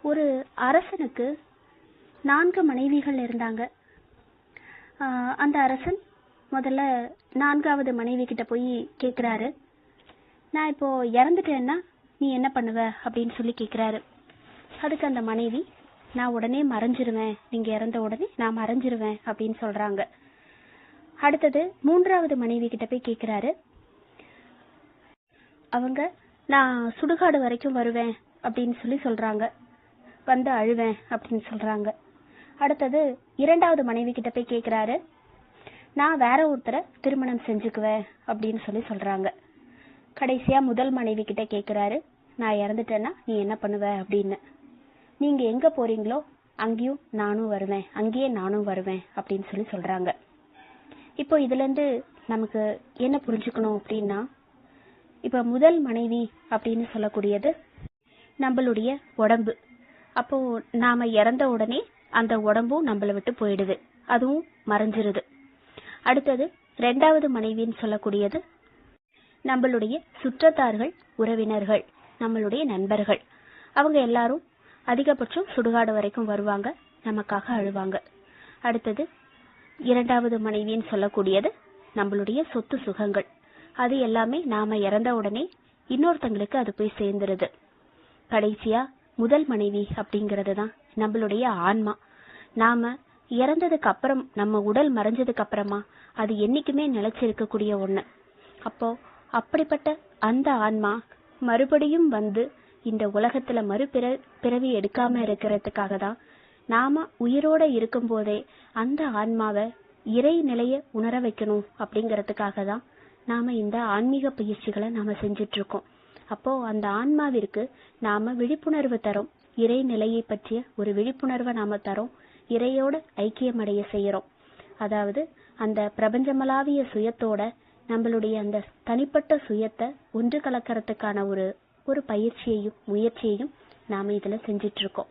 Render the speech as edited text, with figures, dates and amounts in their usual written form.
ஒரு அரசனுக்கு 4 மனைவிகள் இருந்தாங்க. அந்த அரசன் முதல்ல 4வது மனைவி கிட்ட போய் கேக்குறாரு, நான் இப்போ இறந்துட்டேன்னா நீ என்ன பண்ணுவ அப்படின்னு சொல்லி கேக்குறாரு. அதுக்கு அந்த மனைவி, நான் உடனே மறைஞ்சிருவேன், நீங்க இறந்த உடனே நான் மறைஞ்சிருவேன் அப்படின்னு சொல்றாங்க. அடுத்தது 3வது மனைவி கிட்ட போய் கேக்குறாரு. அவங்க, நான் சுடுகாடு வரைக்கும் வருவேன் அப்படின்னு சொல்லி சொல்றாங்க, வந்து அழுவேன் அப்படின்னு சொல்றாங்க. அடுத்தது 2வது மனைவி கிட்ட போய் கேக்குறாரு, நான் வேற ஒருத்தரை திருமணம் செஞ்சுக்குவேன் அப்படின்னு சொல்லி சொல்றாங்க. கடைசியா முதல் மனைவி கிட்ட கேக்குறாரு, நான் இறந்துட்டேன்னா நீ என்ன பண்ணுவ அப்படின்னு. நீங்க எங்க போறீங்களோ அங்கேயும் நானும் வருவேன், அங்கேயே நானும் வருவேன் அப்படின்னு சொல்லி சொல்றாங்க. இப்போ இதுல இருந்து நமக்கு என்ன புரிஞ்சுக்கணும் அப்படின்னா, இப்ப முதல் மனைவி அப்படின்னு சொல்லக்கூடியது நம்மளுடைய உடம்பு. அப்போ நாம இறந்த உடனே அந்த உடம்பும் நம்மளை விட்டு போயிடுது, அதுவும் மறைஞ்சிருது. அடுத்தது 2வது மனைவின்னு சொல்லக்கூடியது நம்மளுடைய சுற்றத்தார்கள், உறவினர்கள், நம்மளுடைய நண்பர்கள். அவங்க எல்லாரும் அதிகபட்சம் சுடுகாடு வரைக்கும் வருவாங்க, நமக்காக அழுவாங்க. அடுத்தது 2வது மனைவின்னு சொல்லக்கூடியது நம்மளுடைய சொத்து சுகங்கள். அது எல்லாமே நாம இறந்த உடனே இன்னொருத்தங்களுக்கு அது போய் சேர்ந்துருது. கடைசியா முதல் மனைவி அப்படிங்கிறது தான் நம்மளுடைய ஆன்மா. நாம இறந்ததுக்கு அப்புறம், நம்ம உடல் மறைஞ்சதுக்கு அப்புறமா அது என்னைக்குமே நிலைச்சிருக்கக்கூடிய ஒண்ணு. அப்போ அப்படிப்பட்ட அந்த ஆன்மா மறுபடியும் வந்து இந்த உலகத்துல பிறவி எடுக்காம இருக்கிறதுக்காக தான் நாம உயிரோட இருக்கும் போதே அந்த ஆன்மாவை இறை நிலைய உணர வைக்கணும். அப்படிங்கறதுக்காக தான் நாம இந்த ஆன்மீக பயிற்சிகளை நாம செஞ்சிட்டு இருக்கோம். அப்போ அந்த ஆன்மாவிற்கு நாம விழிப்புணர்வு தரோம், இறை நிலையை பற்றிய ஒரு விழிப்புணர்வை நாம தரோம், இறையோட ஐக்கியமடைய செய்யறோம். அதாவது அந்த பிரபஞ்சமளாவிய சுயத்தோட நம்மளுடைய அந்த தனிப்பட்ட சுயத்தை ஒன்று கலக்கிறதுக்கான ஒரு பயிற்சியையும் முயற்சியையும் நாம இதுல செஞ்சிட்டு இருக்கோம்.